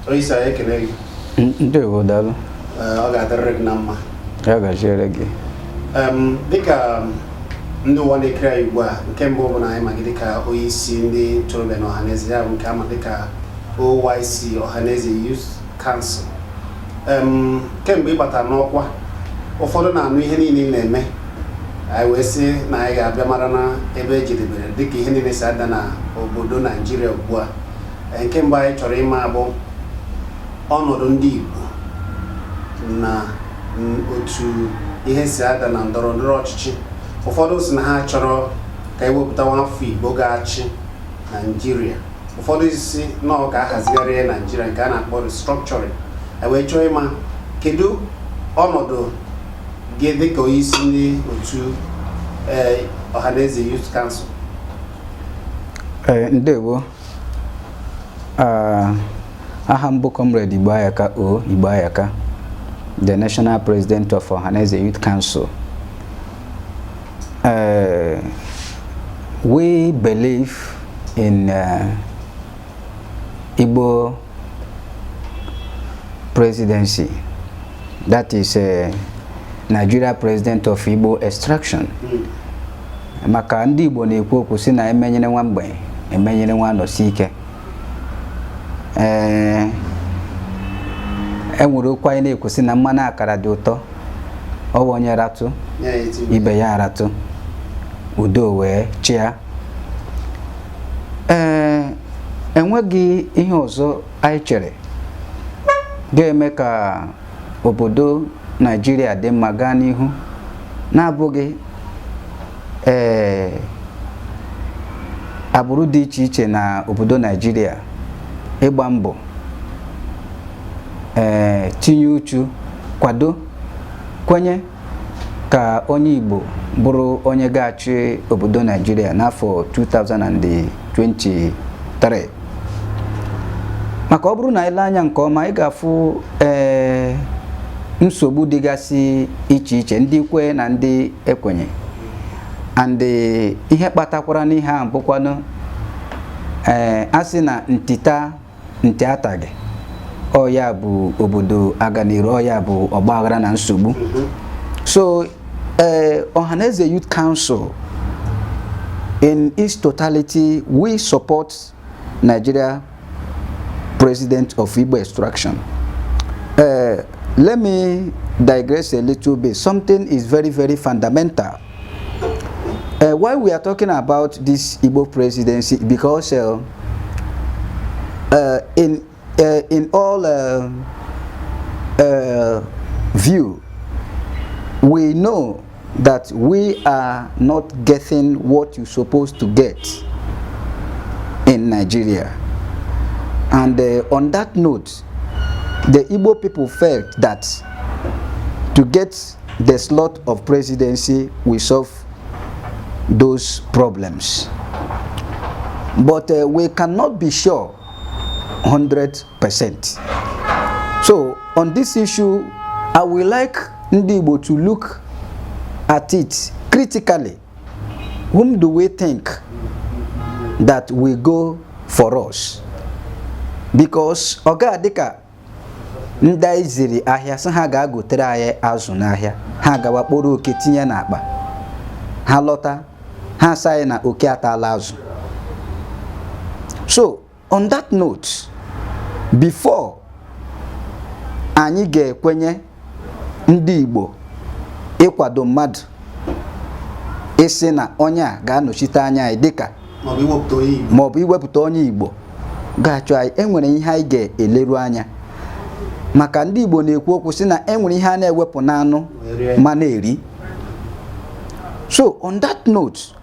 Oisa ekele. Ndewo daalụ. Ọ ga-adịrị gị na mma. Ya gaziere gị. Dịka ndị ụwa na-ekiri anyị ugbu a, nke mbụ bụ na anyị ma gị dịka onye isi ndị ntorobịa na Ohanaeze, ya bụ nke ama dịka OYC Ohanaeze Youth Council. Kemgbe ị batara n'ọkwa, ụfọdụ na-anụ ihe niile na-eme, anyị wee sị na anyị ga-abịa mara na ebe ejedebere dịka ihe niile si ada na obodo Naijiria ugbu a. Nke mbụ anyị chọrọ ịma bụ ọnọdụ ndị Igbo na otu ihe si ada na ndọrọndọrọ ọchịchị. Ụfọdụ si na ha chọrọ ka ewepụta afọ Igbo ga-achị Naijiria. Ụfọdụ si na ọ ga-ahazigharị Naijiria nke a na-akpọ Restructuring. Wee chọọ ịma kedu ọnọdụ gị dịka onye isi ndị otu Ohanaeze Youth Council. Ndewo. Aha m bụ Comrade Igboayaka, the National President of Ohanaeze Youth Council. We believe in Igbo presidency. That is Nigeria President of Igbo Extraction. Maka ndị Igbo na-ekwu okwu si na emenyere nwa mgbe emenyere nwa nọsi ike. Enwere okwu anyị na-ekwu si na mmanụ akara dị ụtọ, ọ bụ onye ratụ ibe ya aratụ, udo wee chịa. Enweghị ihe ọzọ anyị chere ga-eme ka obodo Naijiria dị mma gaa n'ihu na-abụghị agbụrụ dị iche iche na obodo Naijiria ịgba mbọ tinye uchu kwado kwenye ka onye Igbo bụrụ onye ga-achị obodo Naijiria n'afọ 2023. Maka ọ bụrụ na ile anya nke ọma, ị ga-afụ nsogbu dịgasị iche iche, ndị kwe na ndị ekwenye, and ihe kpatakwara n'ihe a bụkwanụ asị na ntị ataghị, ọ ya bụ obodo aganiru, ọ ya bụ ọgbaghara na nsogbu. So Ohanaeze Youth Council in its totality, we support Nigeria President of Igbo Extraction. Let me digress a little bit. Something is very, very fundamental. Why we are talking about this Igbo presidency, because in all view, we know that we are not getting what you're supposed to get in Nigeria. And on that note, the Igbo people felt that to get the slot of presidency will solve those problems. But we cannot be sure 100%. So on this issue, I would like ndị Igbo to look at it critically. Whom do we think that will go for us? Because oga dịka ndị ziri ahịa sị ha ga-agotere anyị azụ n'ahịa, ha gawa kpọrọ oke tinye n'akpa, ha lọta ha sayị na oke atala azụ. So on that note, before anyị ga-ekwenye ndị Igbo ịkwado mmadụ isi na onye a ga-anọchite anya anyị dịka maọbụ iwepụta onye Igbo ga-achọ anyị, enwere ihe anyị ga-eleru anya. Maka ndị Igbo na-ekwu okwu si na enwere ihe a na-ewepụ n'anụ ma na-eri. So on that note,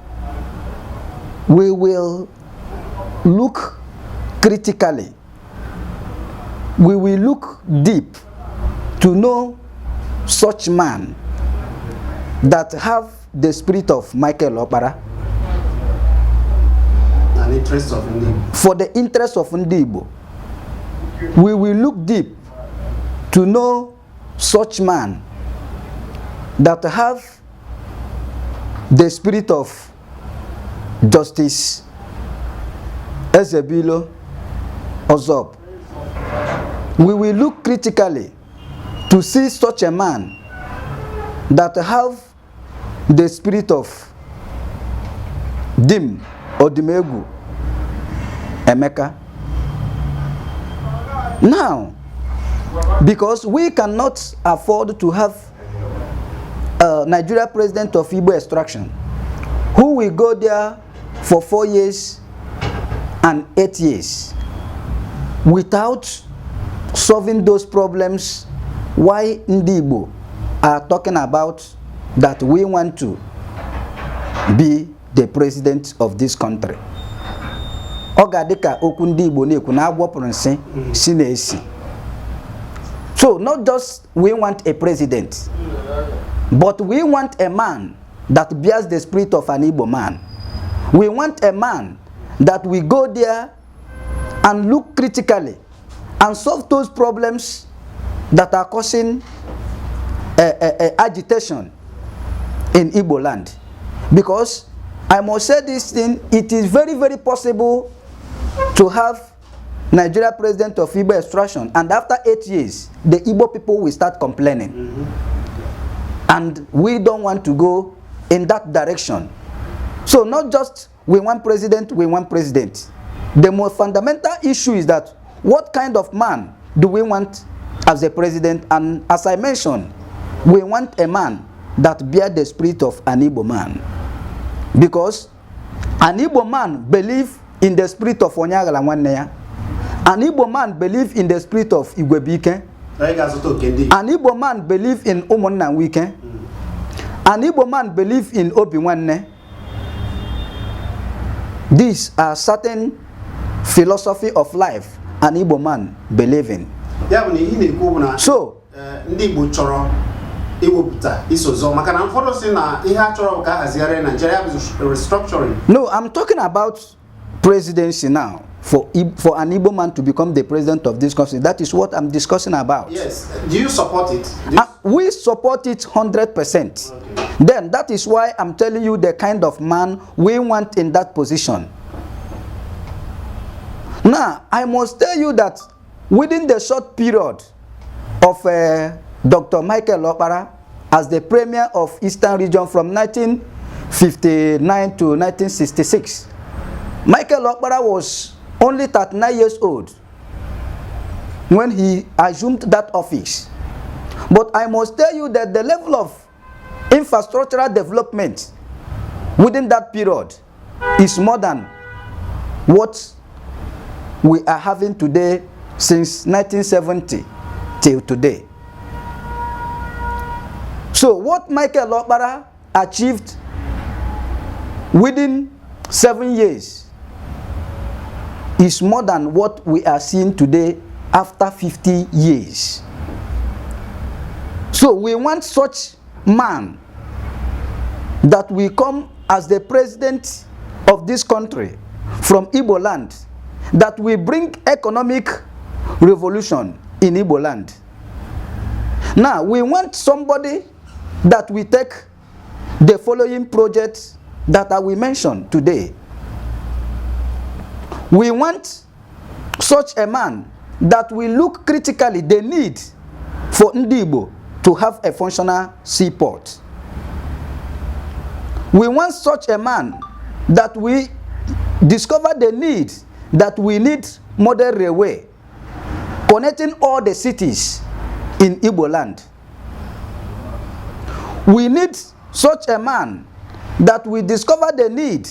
we will look critically, we will look deep to know such man that have the spirit of Michael Okpara for the interest of ndị Igbo. We will look deep to know such man that have the spirit of Justice Ezebilo Ozob we will look critically to see such a man that have the spirit of Dim or Dimegu Emeka. Now, because we cannot afford to have a Nigeria president of Igbo extraction who will go there for 4 years and 8 years without solving those problems. Why Ndi Igbo are talking about that we want to be the president of this country. Oga dika okwu Ndi Igbo na-ekwu na agwọ nsị si na-esi. So not just we want a president, but we want a man that bears the spirit of an Igbo man. We want a man that will go there and look critically and solve those problems that are causing agitation in Igbo land. Because I must say this thing, it is very, very possible to have Nigeria president of Igbo extraction, and after 8 years, the Igbo people will start complaining. And we don't want to go in that direction. So not just we want president, we want president. The most fundamental issue is that what kind of man do we want as a president? And as I mentioned, we want a man that bears the spirit of an Igbo man. Because an Igbo man believes in the spirit of Onyagala Nwanneya. An Igbo man believes in the spirit of Igwebike. An Igbo man believes in Umonna Wike. An Igbo man believes in Obi Nwanne. These are certain philosophy of life an Igbo man believe in. So, Ndi Igbo chọrọ iwepụta isozo maka na mfọdụ si na ihe a chọrọ ka haziare Nigeria restructuring. No, I'm talking about presidency now. For an Igbo man to become the president of this country, that is what I'm discussing about. Yes. Do you support it? We support it 100%. Okay. Then that is why I'm telling you the kind of man we want in that position. Now, I must tell you that within the short period of Dr. Michael Okpara as the Premier of Eastern Region from 1959 to 1966, Michael Okpara was only 39 years old when he assumed that office. But I must tell you that the level of infrastructural development within that period is more than what we are having today since 1970 till today. So what Michael Okpara achieved within 7 years is more than what we are seeing today after 50 years. So we want such man that will come as the president of this country from Igbo land, that will bring economic revolution in Igbo land. Now we want somebody that will take the following projects that I will mention today. We want such a man that will look critically the need for Ndi Igbo to have a functional seaport. We want such a man that we discover the need that we need modern railway connecting all the cities in Igbo land. We need such a man that we discover the need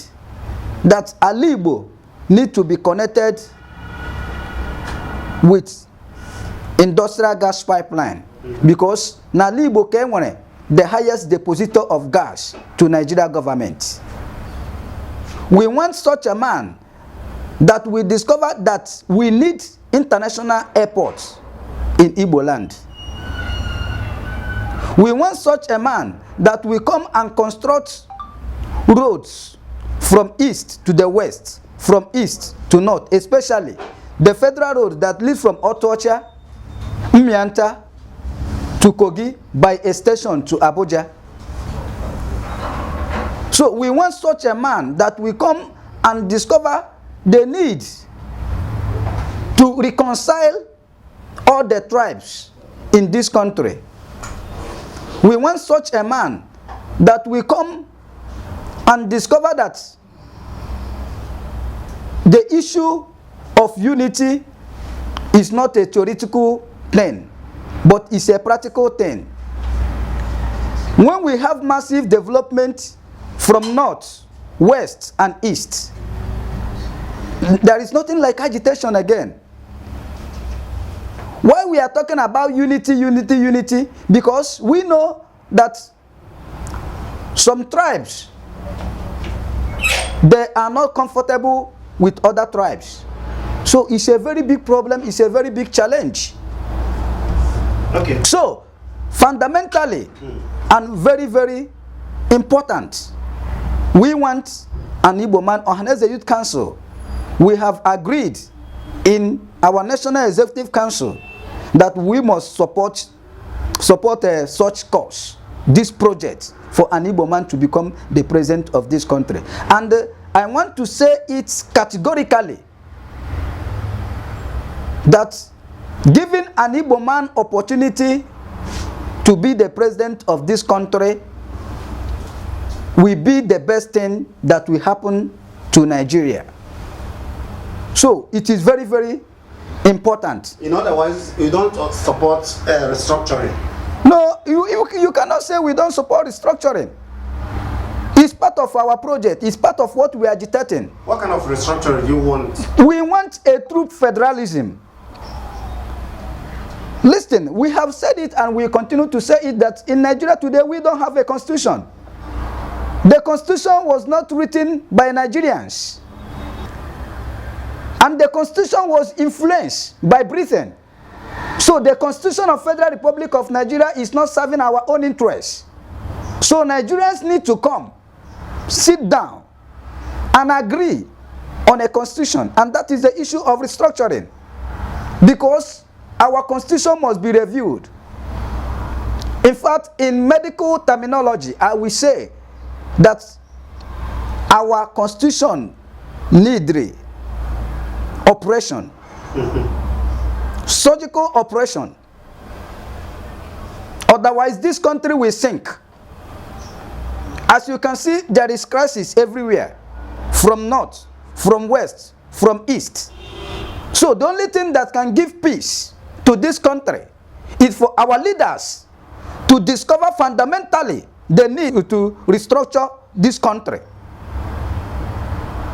that Igbo need to be connected with industrial gas pipeline, because Igbo came the highest depositor of gas to Nigeria government. We want such a man that we discover that we need international airports in Igbo land. We want such a man that will come and construct roads from east to the west, from east to north, especially the federal road that leads from Otocha, Mianta to Kogi by a station to Abuja. So we want such a man that will come and discover the need to reconcile all the tribes in this country. We want such a man that will come and discover that the issue of unity is not a theoretical thing, but it's a practical thing. When we have massive development from north, west, and east, there is nothing like agitation again. Why we are talking about unity, unity, unity? Because we know that some tribes, they are not comfortable with other tribes. So it's a very big problem, it's a very big challenge. Okay. So, fundamentally, and very, very important, we want an Igbo man. Ohanaeze Youth Council, we have agreed in our National Executive Council that we must support such cause, this project, for an Igbo man to become the president of this country. And I want to say it categorically that giving an Igbo man opportunity to be the president of this country will be the best thing that will happen to Nigeria. So it is very, very important. In other words, you don't support restructuring? No, you cannot say we don't support restructuring. It's part of our project. It's part of what we are agitating. What kind of restructuring do you want? We want a true federalism. Listen, we have said it and we continue to say it that in Nigeria today we don't have a constitution. The constitution was not written by Nigerians. And the constitution was influenced by Britain. So the constitution of Federal Republic of Nigeria is not serving our own interests. So Nigerians need to come, sit down, and agree on a constitution. And that is the issue of restructuring. Because our constitution must be reviewed. In fact, in medical terminology, I will say that our constitution needs operation, surgical operation. Otherwise, this country will sink. As you can see, there is crisis everywhere, from north, from west, from east. So the only thing that can give peace to this country is for our leaders to discover fundamentally the need to restructure this country.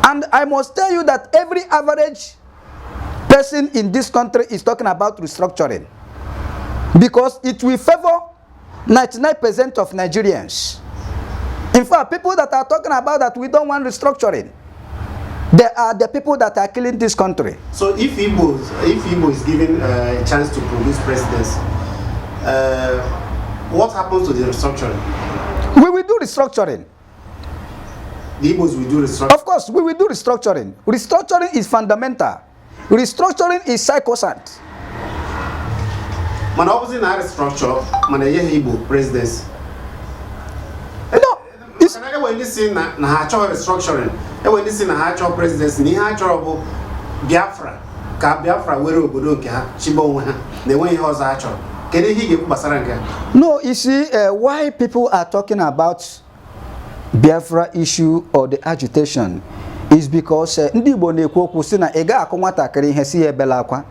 And I must tell you that every average person in this country is talking about restructuring, because it will favor 99% of Nigerians. In fact, people that are talking about that we don't want restructuring, they are the people that are killing this country. So if Igbo is given a chance to produce presidents, what happens to the restructuring? We will do restructuring. The Igbos will do restructuring? Of course, we will do restructuring. Restructuring is fundamental. Restructuring is sacrosanct. Man, opposite na restructure, man, Igbo presidents. No, it's when this thing na actual restructuring, when this thing na actual presidency, ni actual Biafra, ka Biafra were obodo nke ha, chibo onwe ha, na enweghị ọzọ achọ. Kedu ihe ga-ekwu gbasara nke? No, you see, why people are talking about Biafra issue or the agitation is because ndị Igbo na-ekwu okwu sị na ị ga-akụ nwatakịrị ihe si ya ebela akwa.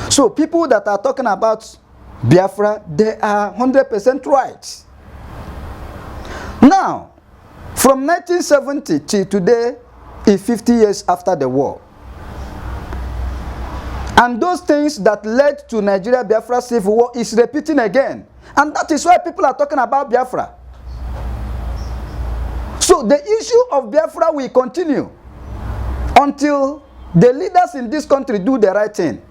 So people that are talking about Biafra, they are 100% right. Now, from 1970 to today is 50 years after the war. And those things that led to Nigeria Biafra civil war is repeating again. And that is why people are talking about Biafra. So the issue of Biafra will continue until the leaders in this country do the right thing.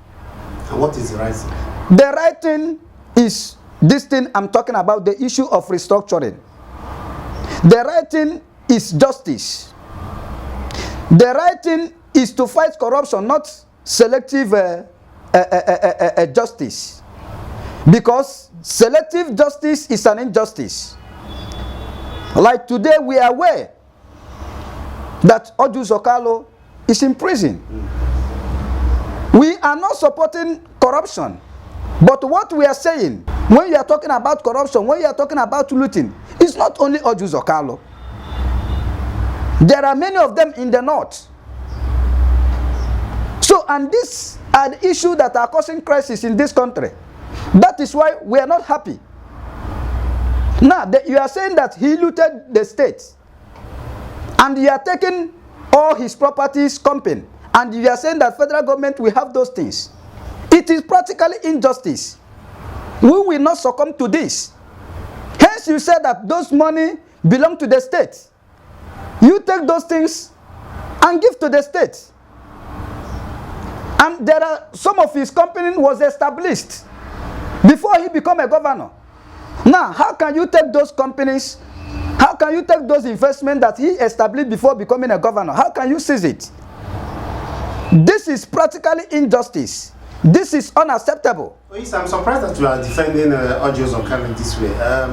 And what is the right thing? The right thing is this thing I'm talking about, the issue of restructuring. The right thing is justice. The right thing is to fight corruption, not selective justice. Because selective justice is an injustice. Like today, we are aware that Oju Zokalo is in prison. We are not supporting corruption. But what we are saying, when you are talking about corruption, when you are talking about looting, it's not only Ojus Okalo. There are many of them in the north. So, and these are the issues that are causing crisis in this country. That is why we are not happy. Now, you are saying that he looted the state, and you are taking all his properties, company, and you are saying that federal government will have those things. It is practically injustice. We will not succumb to this. Hence, you said that those money belong to the state. You take those things and give to the state. And there are some of his company was established before he became a governor. Now, how can you take those companies? How can you take those investments that he established before becoming a governor? How can you seize it? This is practically injustice. This is unacceptable. Yes, I'm surprised that you are defending Ojus Okalo this way.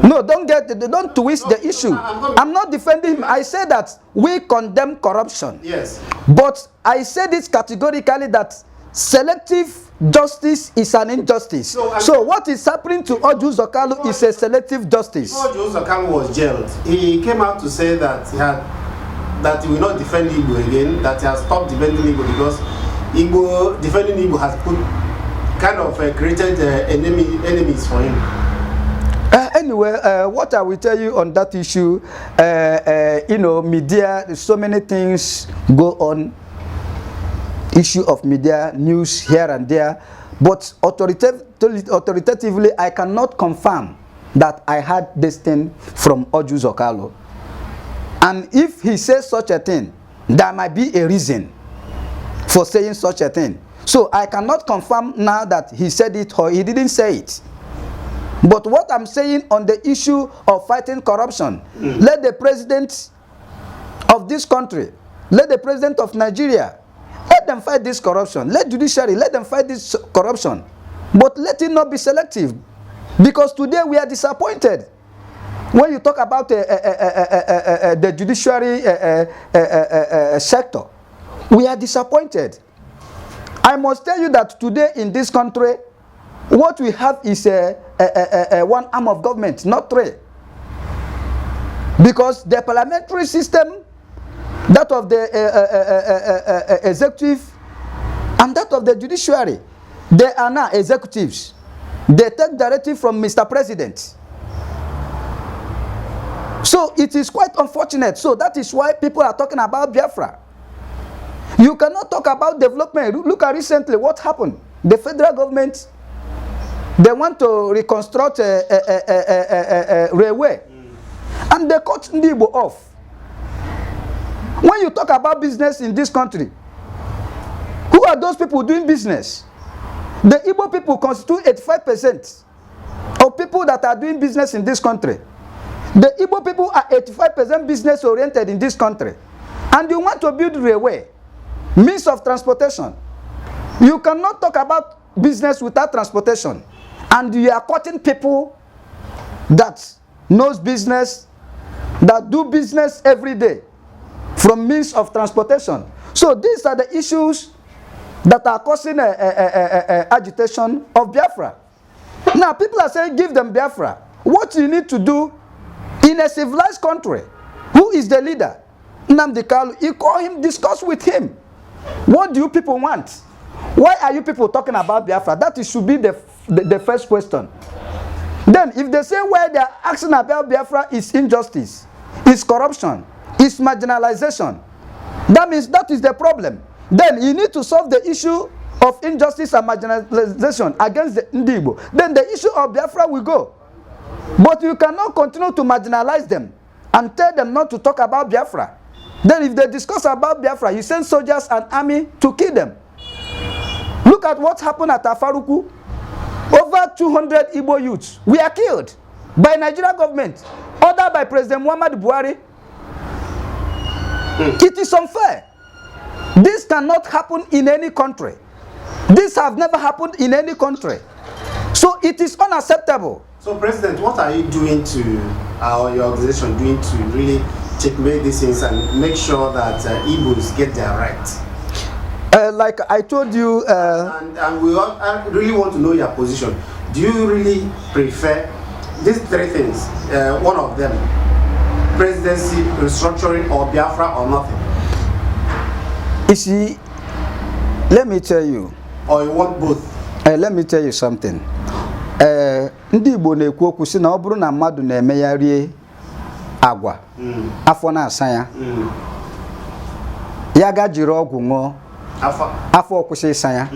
No, don't twist the issue. I'm not defending him. I say that we condemn corruption. Yes. But I said it categorically that selective justice is an injustice. So what is happening to Ojus Okalo is a selective justice. Before Ojus Okalo was jailed, he came out to say that he will not defend Igbo again, that he has stopped defending Igbo because defending Igbo has put kind of created enemies for him. Anyway, what I will tell you on that issue, you know, media, so many things go on. Issue of media, news here and there, but authoritatively, I cannot confirm that I had this thing from Ojus Okalo. And if he says such a thing, there might be a reason for saying such a thing. So I cannot confirm now that he said it or he didn't say it. But what I'm saying on the issue of fighting corruption, let the president of this country, let the president of Nigeria, let them fight this corruption. Let judiciary, let them fight this corruption. But let it not be selective. Because today we are disappointed. When you talk about the judiciary sector, we are disappointed. I must tell you that today in this country, what we have is one arm of government, not three. Because the parliamentary system, that of the executive, and that of the judiciary, they are now executives. They take directive from Mr. President. So it is quite unfortunate. So that is why people are talking about Biafra. You cannot talk about development. Look at recently what happened. The federal government, they want to reconstruct a railway. And they cut Igbo off. When you talk about business in this country, who are those people doing business? The Igbo people constitute 85% of people that are doing business in this country. The Igbo people are 85% business oriented in this country. And you want to build railway, means of transportation. You cannot talk about business without transportation. And you are cutting people that knows business, that do business every day from means of transportation. So these are the issues that are causing agitation of Biafra. Now people are saying give them Biafra. What you need to do in a civilized country, who is the leader? Nnamdi Kanu, you call him, discuss with him. What do you people want? Why are you people talking about Biafra? That should be the first question. Then if they say why they are asking about Biafra is injustice, is corruption, is marginalization, that means that is the problem. Then you need to solve the issue of injustice and marginalization against the Igbo. Then the issue of Biafra will go. But you cannot continue to marginalize them and tell them not to talk about Biafra. Then if they discuss about Biafra, you send soldiers and army to kill them. Look at what happened at Afaruku. Over 200 Igbo youths were killed by Nigerian government, ordered by President Muhammadu Buhari. It is unfair. This cannot happen in any country. This have never happened in any country. So it is unacceptable. So President, what are you doing to, your organization doing to really checkmate these things and make sure that Igbos get their rights? Like I told you, and we all, I really want to know your position. Do you really prefer these three things? One of them, presidency, restructuring, or Biafra, or nothing? You see, let me tell you. Or you want both? Let me tell you something. Ndị Igbo na-ekwu okwu sị na ọ bụrụ na mmadụ na-eme ya rie agwa afọ na-asa ya ya ga jiri ọgwụ ṅụọ afọ kwụsị ịsa ya.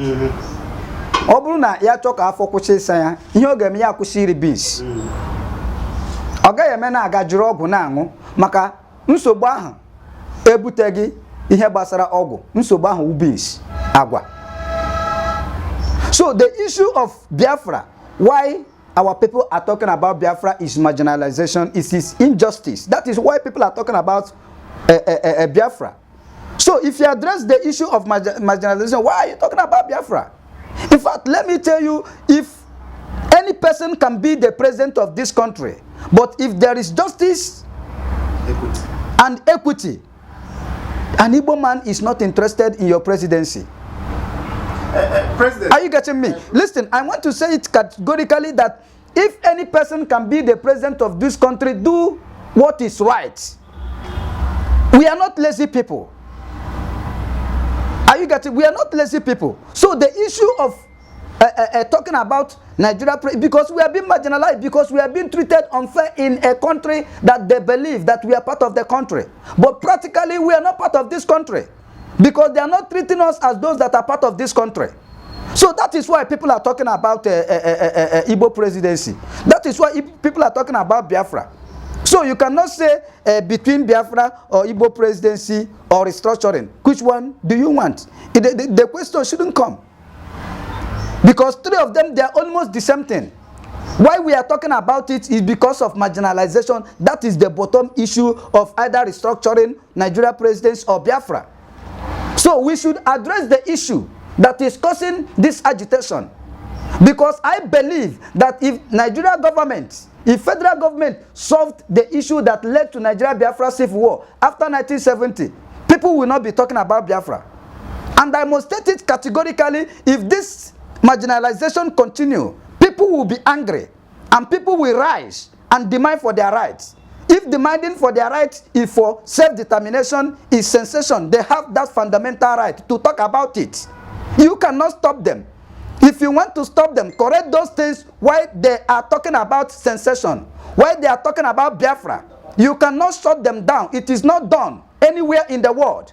Ọ bụrụ na ya chọọ ka afọ kwụsị ịsa ya, ihe ọ ga-eme ya kwụsị iri beans. Ọ gaghị eme na aga jiri ọgwụ na-aṅụ maka nsogbu ahụ ebuteghị ihe gbasara ọgwụ, nsogbu ahụ beans agwa. So the issue of Biafra, why our people are talking about Biafra is marginalization, is injustice. That is why people are talking about Biafra. So if you address the issue of marginalization, why are you talking about Biafra? In fact, let me tell you, if any person can be the president of this country, but if there is justice and equity, an Igbo man is not interested in your presidency. President. Are you getting me? Listen, I want to say it categorically that if any person can be the president of this country, do what is right. We are not lazy people. Are you getting? We are not lazy people. So the issue of talking about Nigeria, because we are being marginalized, because we are being treated unfair in a country that they believe that we are part of the country. But practically, we are not part of this country, because they are not treating us as those that are part of this country. So that is why people are talking about Igbo presidency. That is why people are talking about Biafra. So you cannot say between Biafra or Igbo presidency or restructuring, which one do you want? The question shouldn't come. Because three of them, they are almost the same thing. Why we are talking about it is because of marginalization. That is the bottom issue of either restructuring, Nigeria presidency, or Biafra. So we should address the issue that is causing this agitation. Because I believe that if Nigeria government, if federal government solved the issue that led to Nigeria Biafra civil war after 1970, people will not be talking about Biafra. And I must state it categorically, if this marginalization continue, people will be angry and people will rise and demand for their rights. If demanding for their rights is for self-determination, is sensation, they have that fundamental right to talk about it. You cannot stop them. If you want to stop them, correct those things why they are talking about sensation, why they are talking about Biafra. You cannot shut them down. It is not done anywhere in the world.